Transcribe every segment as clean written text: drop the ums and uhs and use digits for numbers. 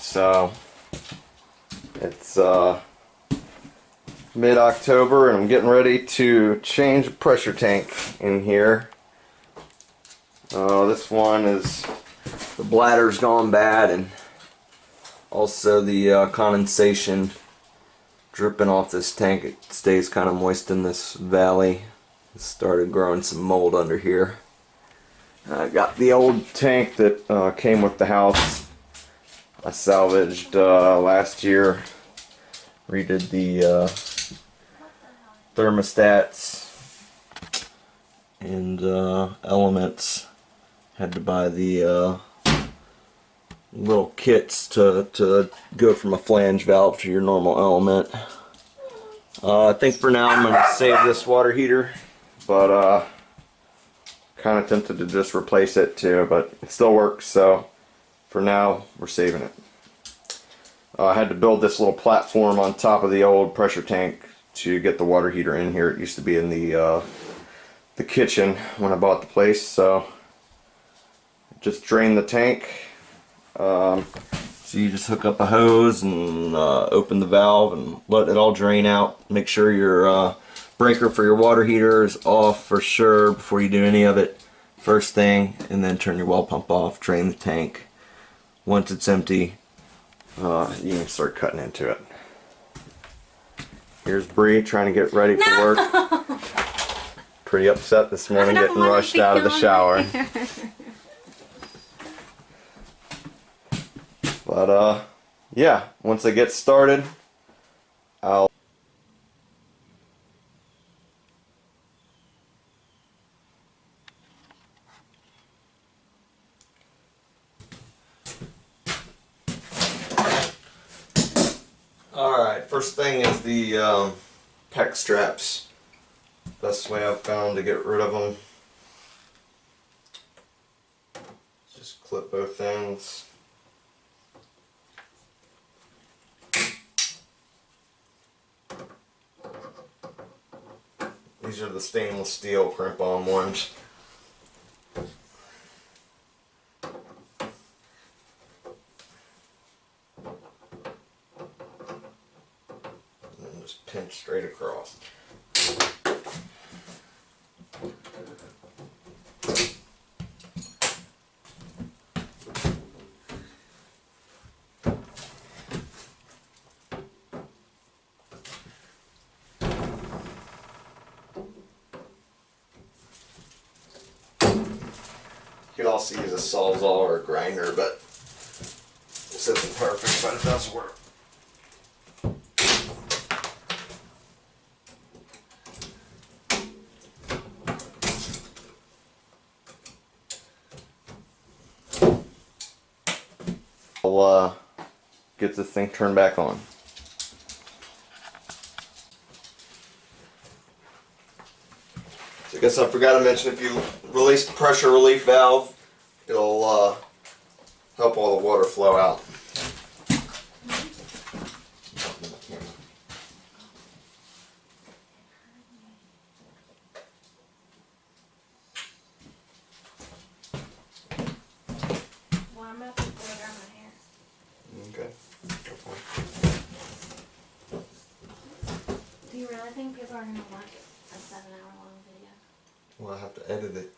So it's mid-October and I'm getting ready to change a pressure tank in here. This one is, the bladder's gone bad, and also the condensation dripping off this tank. It stays kind of moist in this valley. It started growing some mold under here. I got the old tank that came with the house. I salvaged last year. Redid the thermostats and elements. Had to buy the little kits to go from a flange valve to your normal element. I think for now I'm going to save this water heater, but kind of tempted to just replace it too, but it still works, so for now we're saving it. I had to build this little platform on top of the old pressure tank to get the water heater in here. It used to be in the kitchen when I bought the place, so just drain the tank. So you just hook up a hose and open the valve and let it all drain out. Make sure your breaker for your water heater is off for sure before you do any of it first thing, and then turn your well pump off, drain the tank. Once it's empty, you can start cutting into it. Here's Bree trying to get ready for work. Pretty upset this morning, getting rushed out of the shower. But yeah, once I get started, I'll Alright, first thing is the PEX straps. Best way I've found to get rid of them. Just clip both ends. These are the stainless steel crimp-on ones. And then just pinch straight across. You could also use a Sawzall or a grinder, but this isn't perfect, but it does work. I'll get this thing turned back on. I guess I forgot to mention, if you release the pressure relief valve, it'll help all the water flow out. Well, I'm about to blow dry my hair. Okay. Go for it. Do you really think people are going to watch a 7-hour-long video? Well, I have to edit it.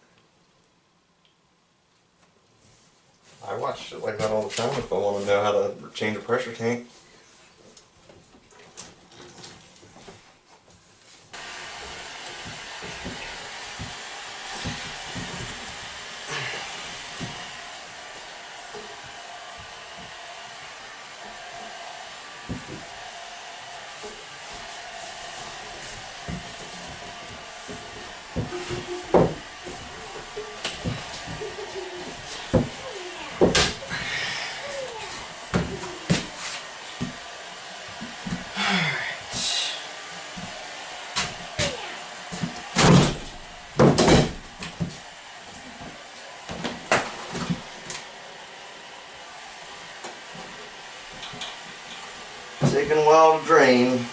I watch shit like that all the time if I want to know how to change a pressure tank. Taking a while to drain.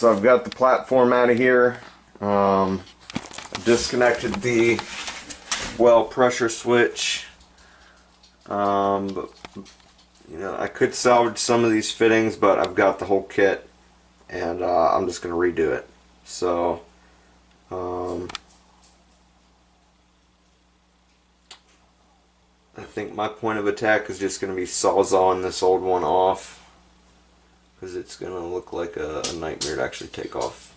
so I've got the platform out of here. Disconnected the well pressure switch. But, you know, I could salvage some of these fittings, but I've got the whole kit, and I'm just going to redo it. So, I think my point of attack is just going to be sawzalling this old one off, because it's going to look like a nightmare to actually take off.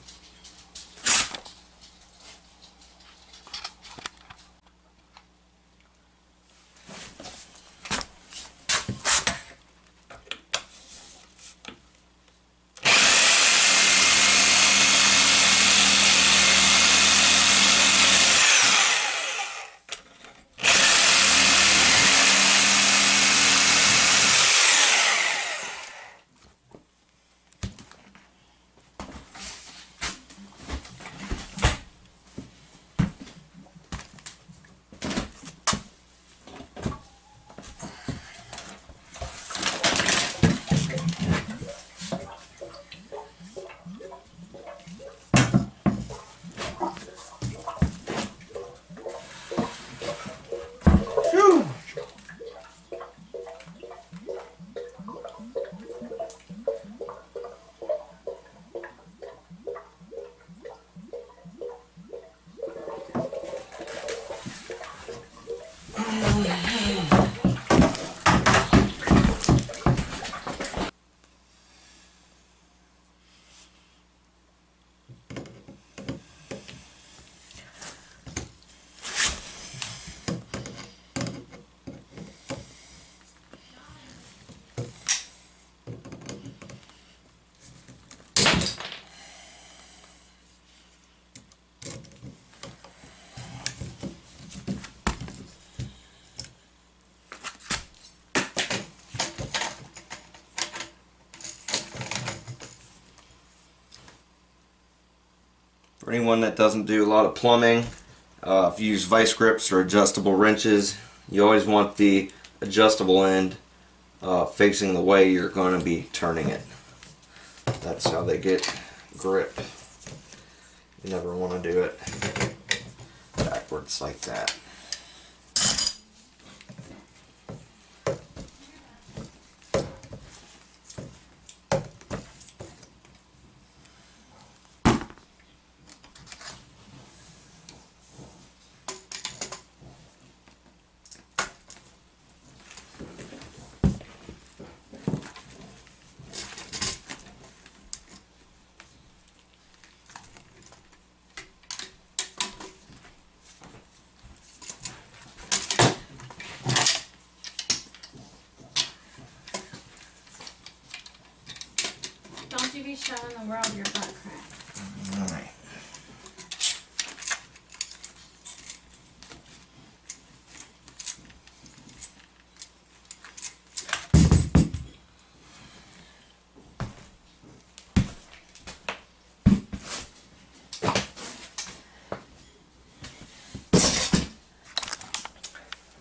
For anyone that doesn't do a lot of plumbing, if you use vice grips or adjustable wrenches, you always want the adjustable end facing the way you're going to be turning it. That's how they get grip. You never want to do it backwards like that. Don't you be showing the world your butt crack. Alright.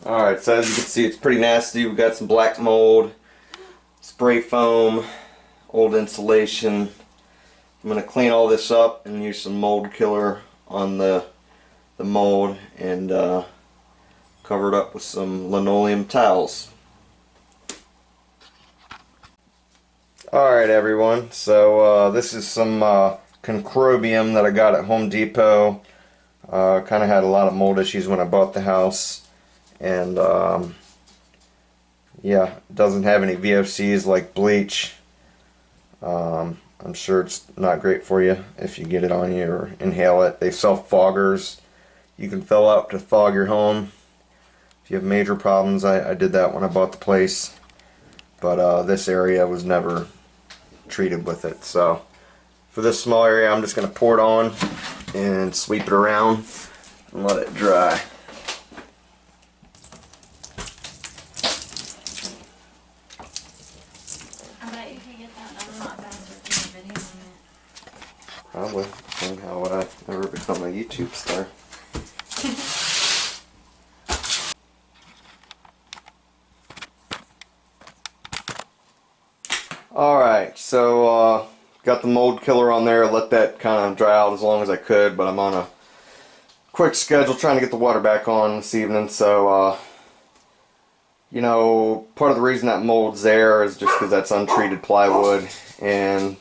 Alright, so as you can see, it's pretty nasty. We've got some black mold, spray foam, old insulation. I'm going to clean all this up and use some mold killer on the mold, and cover it up with some linoleum towels. Alright everyone, so this is some concrobium that I got at Home Depot. Kind of had a lot of mold issues when I bought the house, and yeah, it doesn't have any VOCs like bleach. I'm sure it's not great for you if you get it on you or inhale it. They sell foggers you can fill up to fog your home if you have major problems. I did that when I bought the place, but this area was never treated with it. So for this small area, I'm just going to pour it on and sweep it around and let it dry. I bet you can get that done a lot faster from the video on it. Probably. And how would I ever become a YouTube star? Alright, so got the mold killer on there. Let that kind of dry out as long as I could, but I'm on a quick schedule trying to get the water back on this evening. So, you know, part of the reason that mold's there is just because that's untreated plywood, and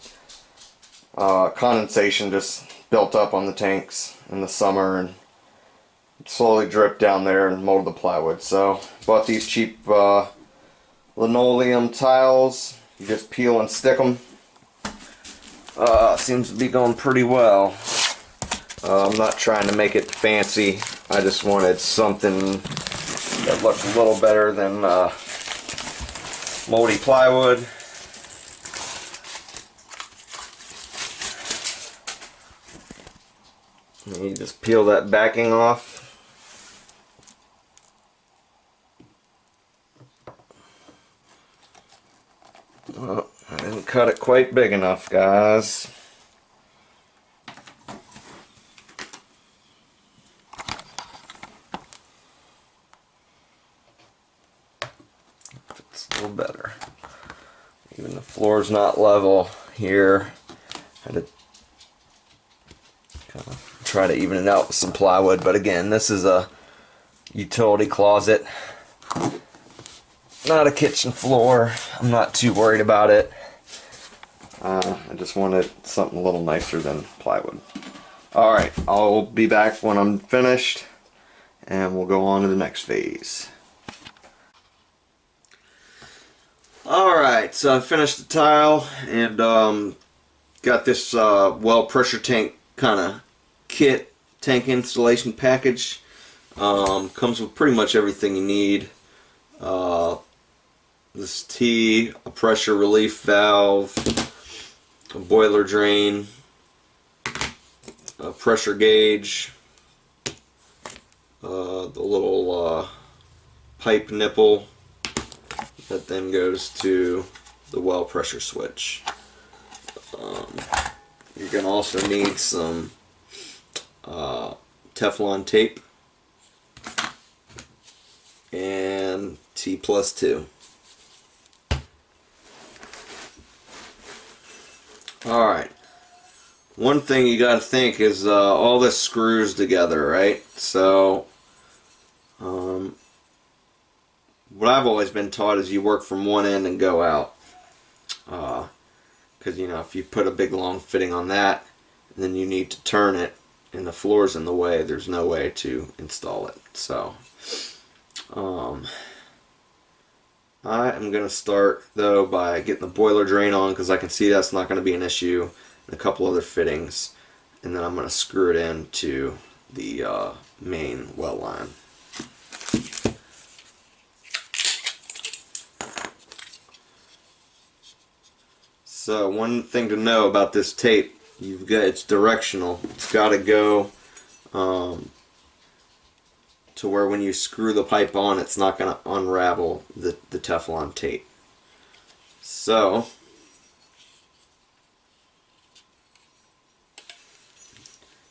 condensation just built up on the tanks in the summer and slowly dripped down there and molded the plywood. So, bought these cheap linoleum tiles. You just peel and stick them. Seems to be going pretty well. I'm not trying to make it fancy. I just wanted something that looked a little better than moldy plywood. And you just peel that backing off. Oh, I didn't cut it quite big enough, guys. It's a little better. Even the floor's not level here. I had to kind of try to even it out with some plywood, but again, this is a utility closet, not a kitchen floor. I'm not too worried about it. I just wanted something a little nicer than plywood. Alright, I'll be back when I'm finished, and we'll go on to the next phase. Alright, so I finished the tile and got this well pressure tank kind of kit, tank installation package. Comes with pretty much everything you need. This T, a pressure relief valve, a boiler drain, a pressure gauge, the little pipe nipple that then goes to the well pressure switch. You're going to also need some Teflon tape and T+2. Alright, one thing you gotta think is all this screws together, right? So what I've always been taught is you work from one end and go out, because you know, if you put a big long fitting on that and then you need to turn it and the floor's in the way, there's no way to install it. So I am going to start though by getting the boiler drain on, because I can see that's not going to be an issue, and a couple other fittings, and then I'm going to screw it into the main well line. So one thing to know about this tape, it's directional. It's got to go to where when you screw the pipe on, it's not going to unravel the Teflon tape. So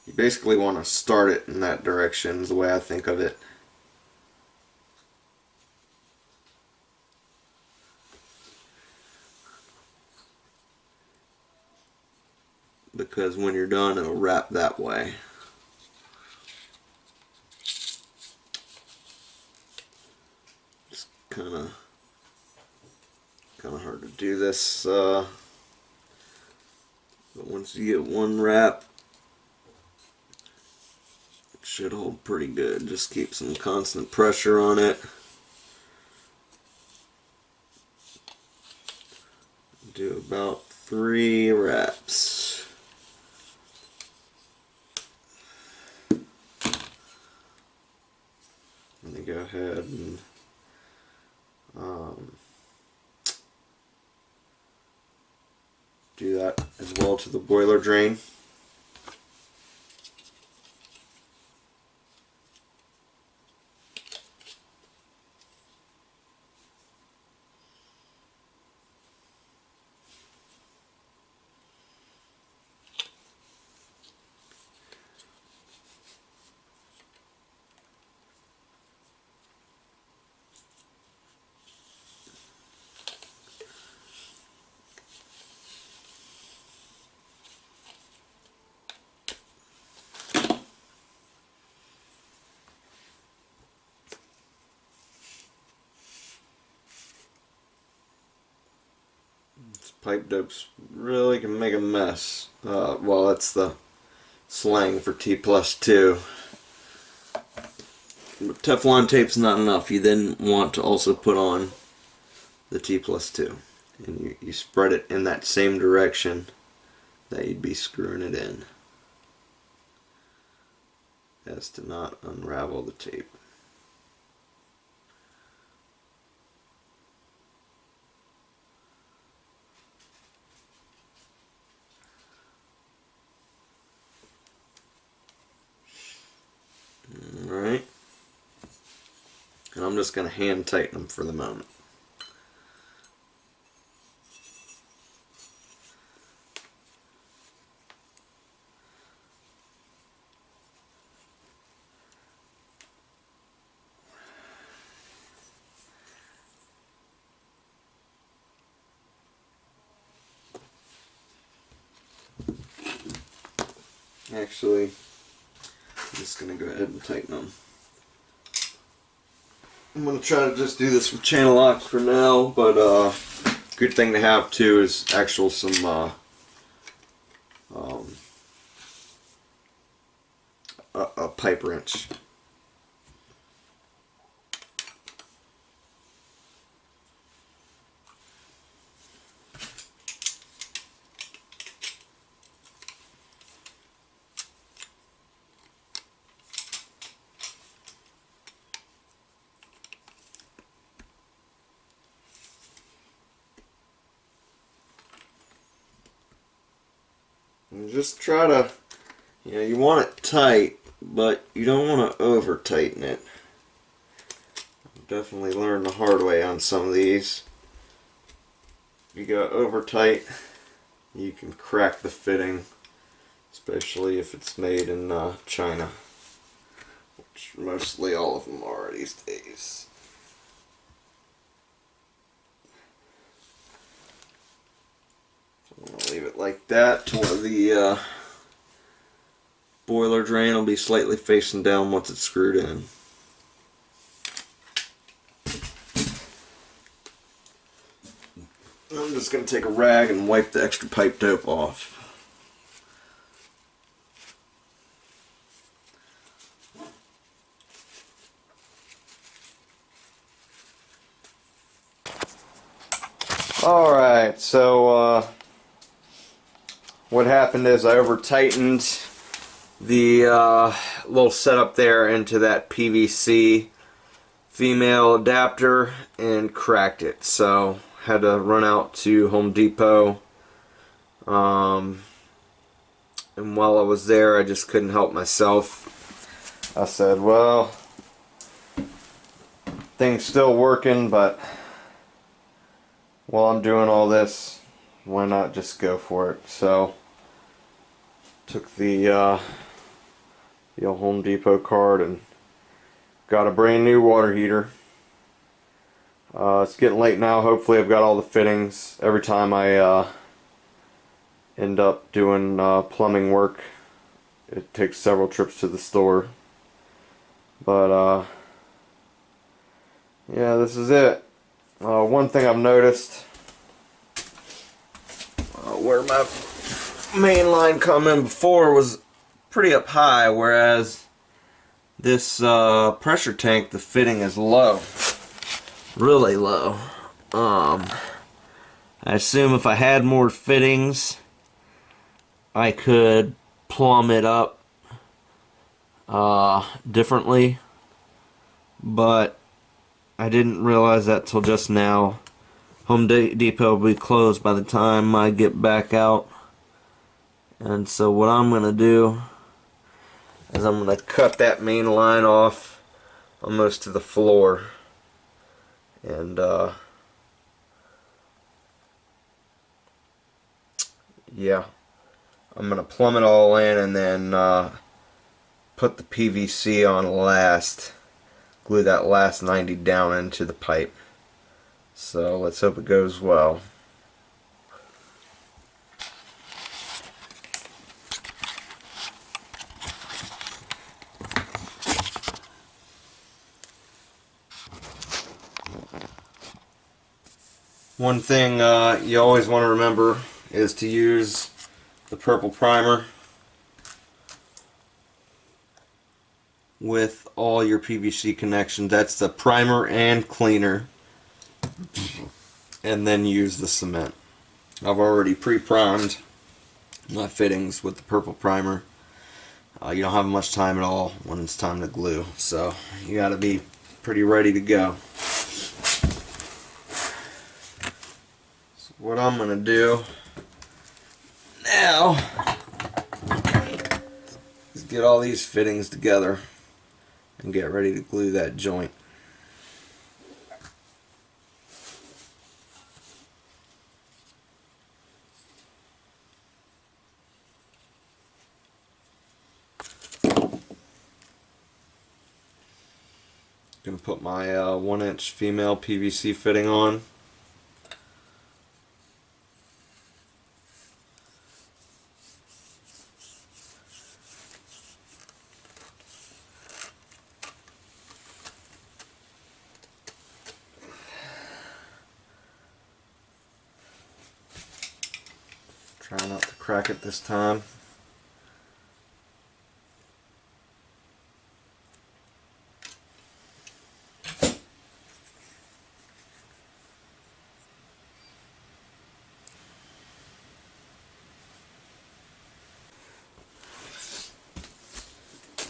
you basically want to start it in that direction, is the way I think of it. Because when you're done, it'll wrap that way. It's kind of hard to do this, but once you get one wrap, it should hold pretty good. Just keep some constant pressure on it. Do about 3 wraps. Let me go ahead and do that as well to the boiler drain. Pipe dopes really can make a mess. Well, that's the slang for T plus 2. But Teflon tape's not enough. You then want to also put on the T plus 2. And you spread it in that same direction that you'd be screwing it in, as to not unravel the tape. Alright. And I'm just going to hand tighten them for the moment. Actually, I'm just going to go ahead and tighten them. I'm going to try to just do this with channel locks for now, but good thing to have too is actual some a pipe wrench. And just try to, you want it tight, but you don't want to over tighten it. I've definitely learned the hard way on some of these. If you go over tight, you can crack the fitting, especially if it's made in China, which mostly all of them are these days. I'm going to leave it like that to where the boiler drain will be slightly facing down once it's screwed in. I'm just going to take a rag and wipe the extra pipe dope off. Alright, so what happened is I over tightened the little setup there into that PVC female adapter and cracked it. So had to run out to Home Depot, and while I was there I just couldn't help myself. I said, well, thing's still working, but while I'm doing all this, why not just go for it? So took the old Home Depot card and got a brand new water heater. It's getting late now. Hopefully I've got all the fittings. Every time I end up doing plumbing work, it takes several trips to the store. But yeah, this is it. One thing I've noticed, where my main line come in before was pretty up high, whereas this pressure tank, the fitting is low, really low. I assume if I had more fittings I could plumb it up differently, but I didn't realize that till just now. Home Depot will be closed by the time I get back out. And so what I'm going to do is I'm going to cut that main line off almost to the floor. And yeah, I'm going to plumb it all in and then put the PVC on last. Glue that last 90 down into the pipe. So let's hope it goes well. One thing you always want to remember is to use the purple primer with all your PVC connections. That's the primer and cleaner, and then use the cement. I've already pre-primed my fittings with the purple primer. You don't have much time at all when it's time to glue, so you got to be pretty ready to go. So what I'm going to do now is get all these fittings together and get ready to glue that joint. Gonna put my 1-inch female PVC fitting on. Try not to crack it this time.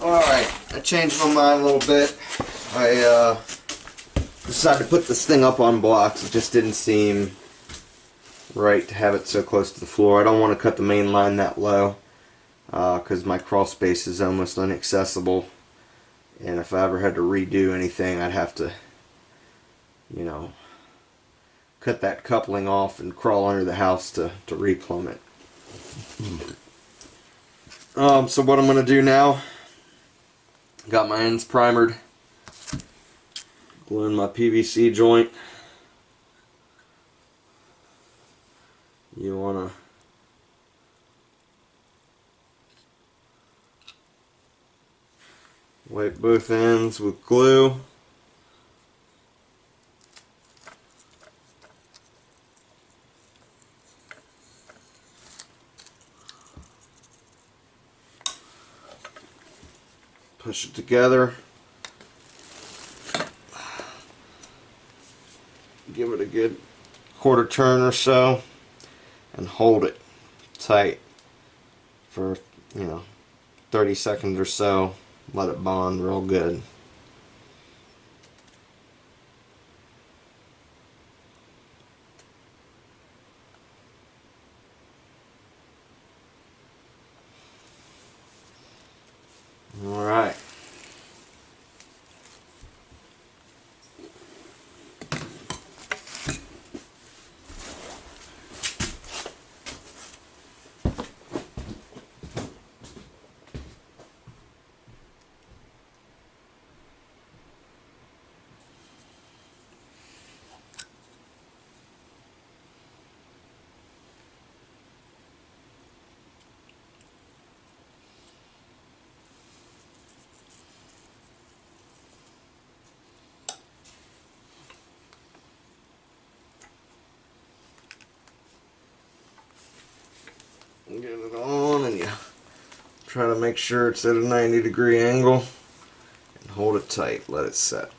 Alright, I changed my mind a little bit. I decided to put this thing up on blocks. It just didn't seem right to have it so close to the floor. I don't want to cut the main line that low because my crawl space is almost inaccessible, and if I ever had to redo anything, I'd have to, you know, cut that coupling off and crawl under the house to replumb it. So what I'm going to do now, got my ends primered, gluing my PVC joint. You want to wipe both ends with glue. Push it together. Give it a good quarter turn or so and hold it tight for, 30 seconds or so. Let it bond real good. Alright. Get it on, and you try to make sure it's at a 90-degree angle and hold it tight. Let it set.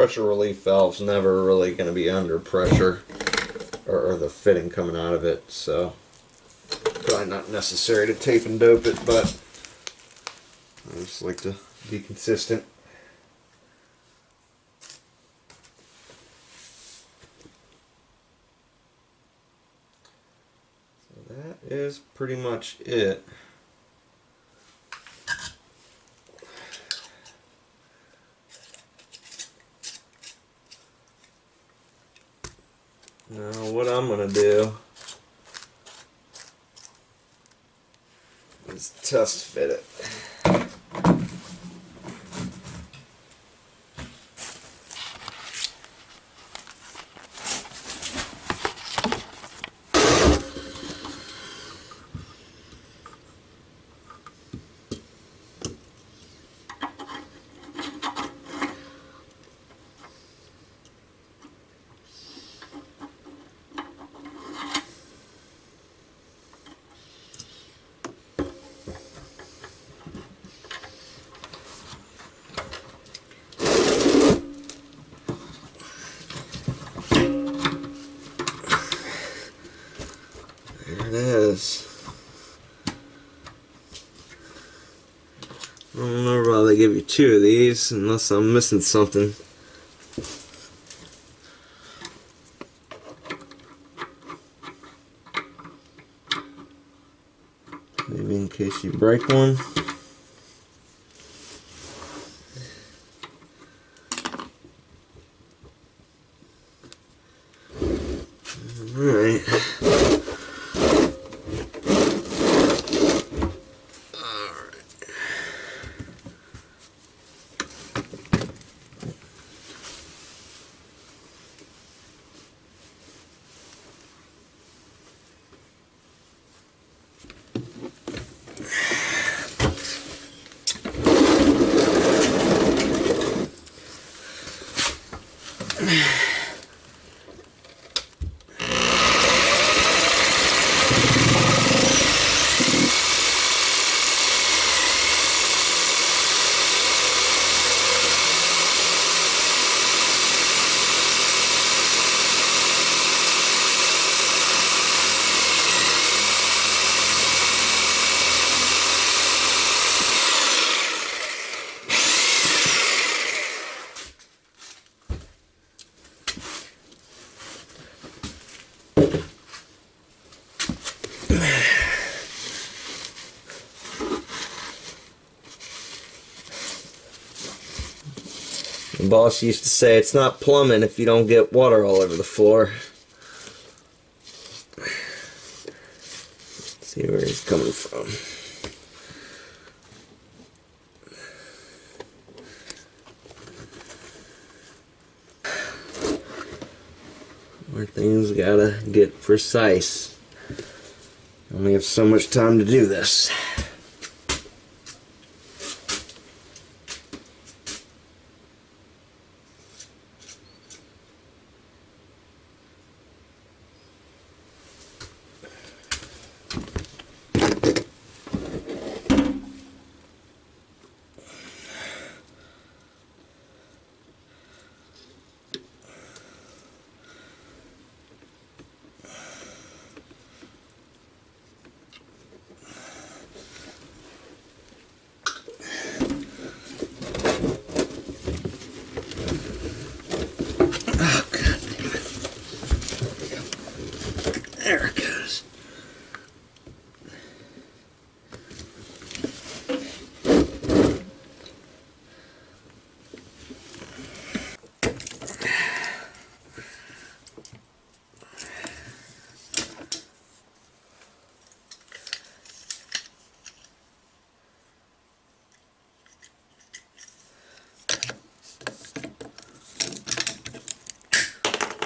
pressure relief valve's never really going to be under pressure, or the fitting coming out of it, so probably not necessary to tape and dope it, but I just like to be consistent. So that is pretty much it. Now what I'm going to do is test fit it. There it is. I don't know why they give you two of these unless I'm missing something. Maybe in case you break one. Alright. The boss used to say it's not plumbing if you don't get water all over the floor. Let's see where he's coming from. Where things gotta get precise. Only have so much time to do this. Oh, God damn it. There it goes.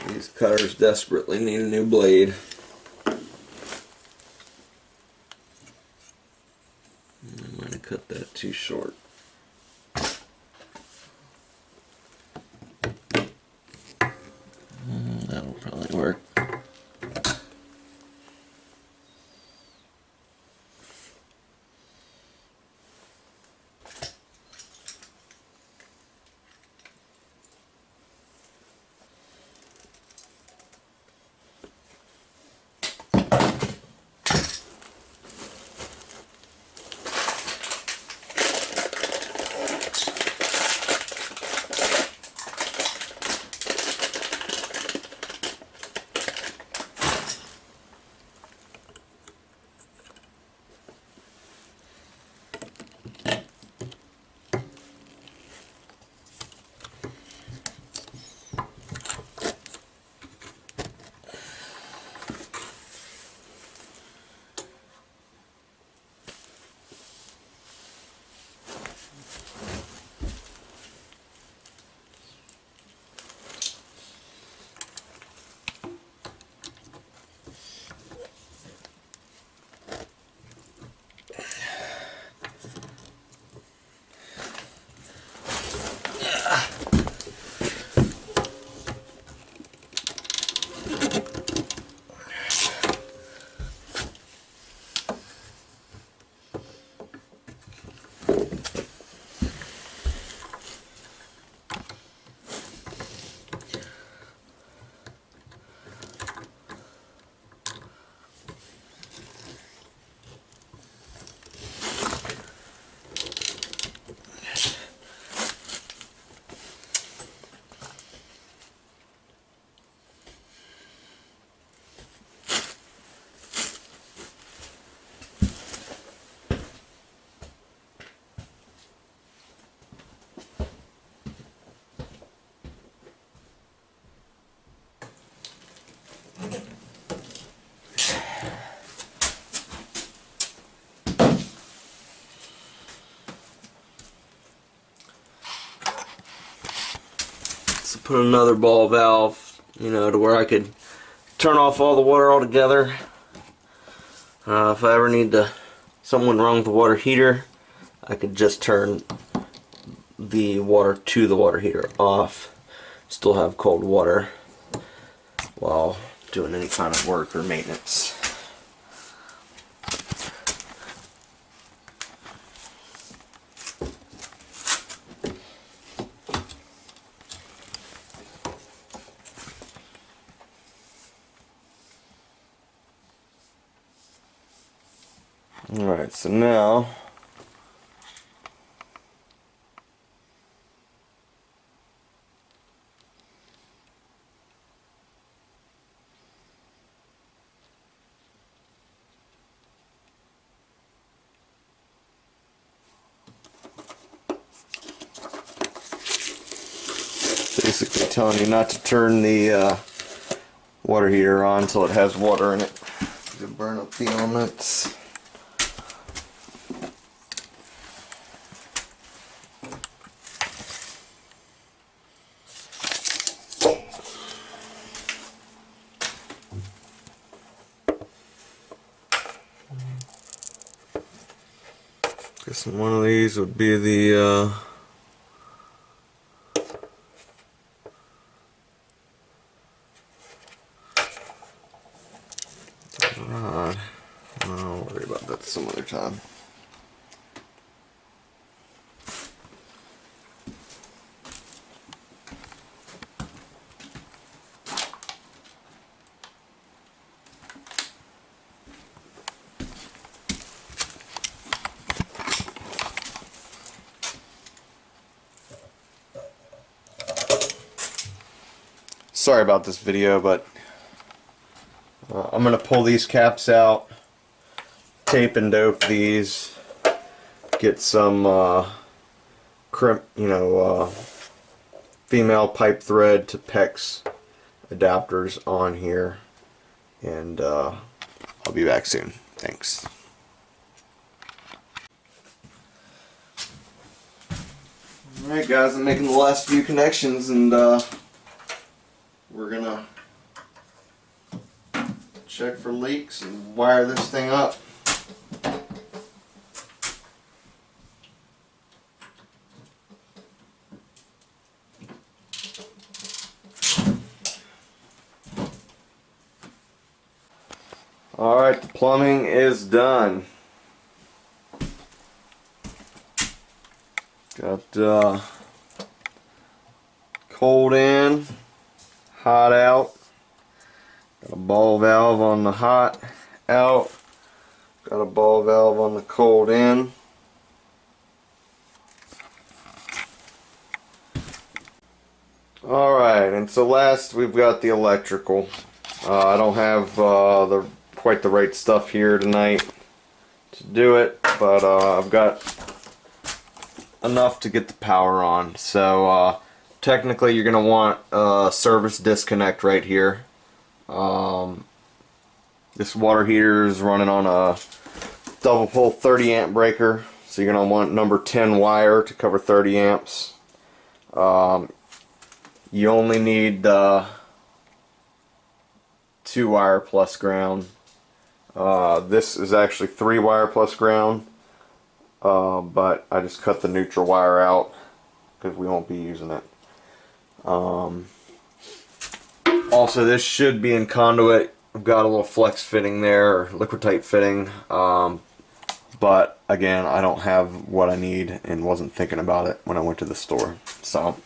These cutters desperately need a new blade. I might have cut that too short. That'll probably work. So put another ball valve, you know, to where I could turn off all the water altogether. If I ever need to, something wrong with the water heater, I could just turn the water to the water heater off, still have cold water while doing any kind of work or maintenance. Alright, so now basically telling you not to turn the water heater on until it has water in it to burn up the elements. Guessing one of these would be the rod. I'll worry about that some other time. Sorry about this video, but I'm going to pull these caps out, tape and dope these, get some crimp, female pipe thread to PEX adapters on here, and I'll be back soon. Thanks. Alright guys, I'm making the last few connections, and we're gonna check for leaks and wire this thing up. Alright, the plumbing is done. Got cold in, hot out. Got a ball valve on the hot out. Got a ball valve on the cold in. Alright, and so last we've got the electrical. I don't have quite the right stuff here tonight to do it, but I've got enough to get the power on. So technically you're going to want a service disconnect right here. This water heater is running on a double pole 30 amp breaker, so you're going to want number 10 wire to cover 30 amps. You only need 2 wire plus ground. This is actually 3 wire plus ground, but I just cut the neutral wire out because we won't be using it. Also, this should be in conduit. I've got a little flex fitting there, or Liquatite fitting, but again, I don't have what I need and wasn't thinking about it when I went to the store. So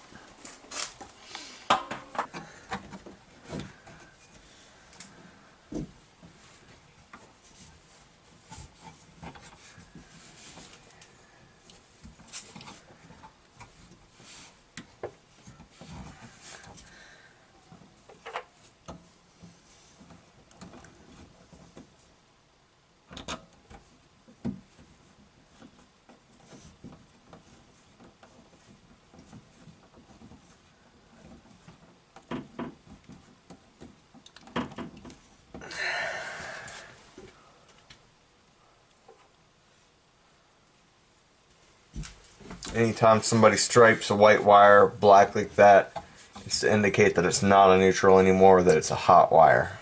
anytime somebody stripes a white wire black like that, It's to indicate that it's not a neutral anymore, that it's a hot wire.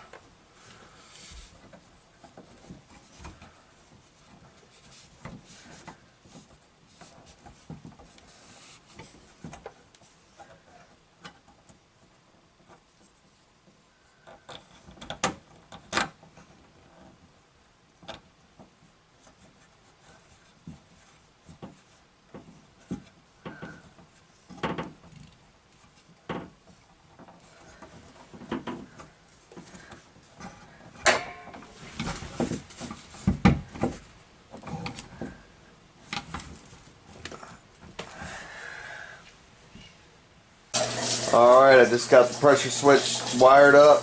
Alright, I just got the pressure switch wired up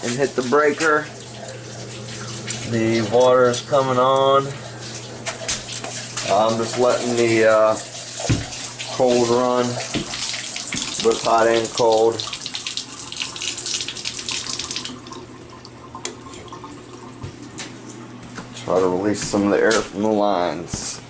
and hit the breaker. The water is coming on. I'm just letting the cold run, both hot and cold. Try to release some of the air from the lines.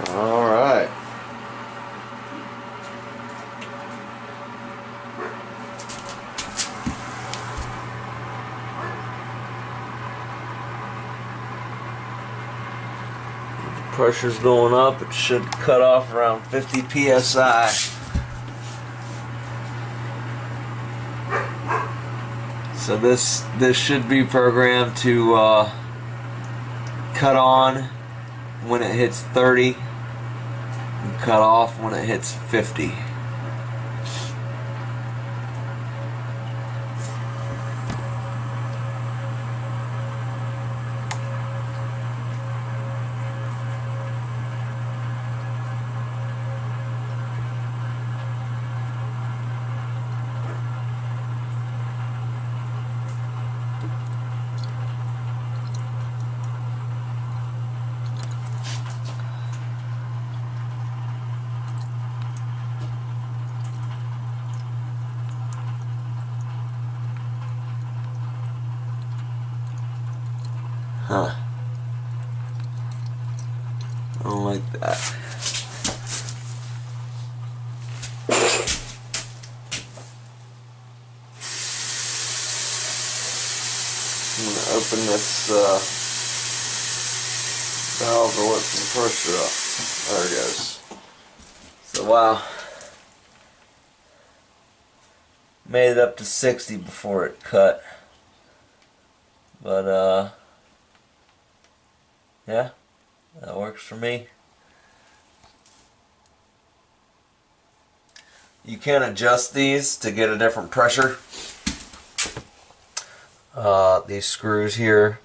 Alright. Pressure's going up. It should cut off around 50 psi. So this should be programmed to cut on when it hits 30 and cut off when it hits 50. Huh. I don't like that. I'm going to open this valve or let some pressure up. There it goes. So wow. Made it up to 60 before it cut. But yeah, that works for me. You can adjust these to get a different pressure. These screws here.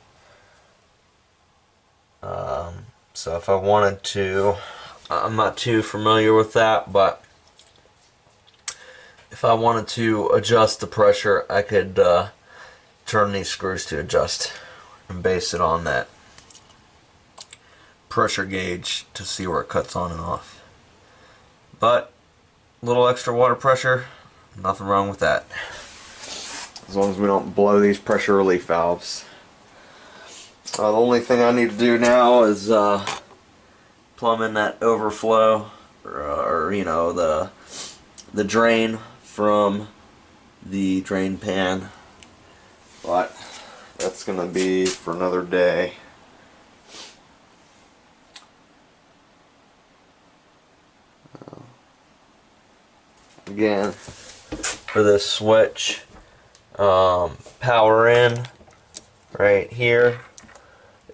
So if I wanted to, I'm not too familiar with that, but if I wanted to adjust the pressure, I could turn these screws to adjust and base it on that pressure gauge to see where it cuts on and off. But a little extra water pressure, nothing wrong with that, as long as we don't blow these pressure relief valves. The only thing I need to do now is plumbing that overflow, or you know, the drain from the drain pan. But that's gonna be for another day. Again, for this switch, power in right here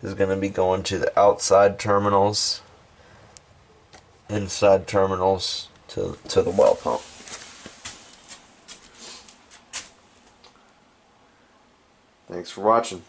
is going to be going to the outside terminals, inside terminals to the well pump. Thanks for watching.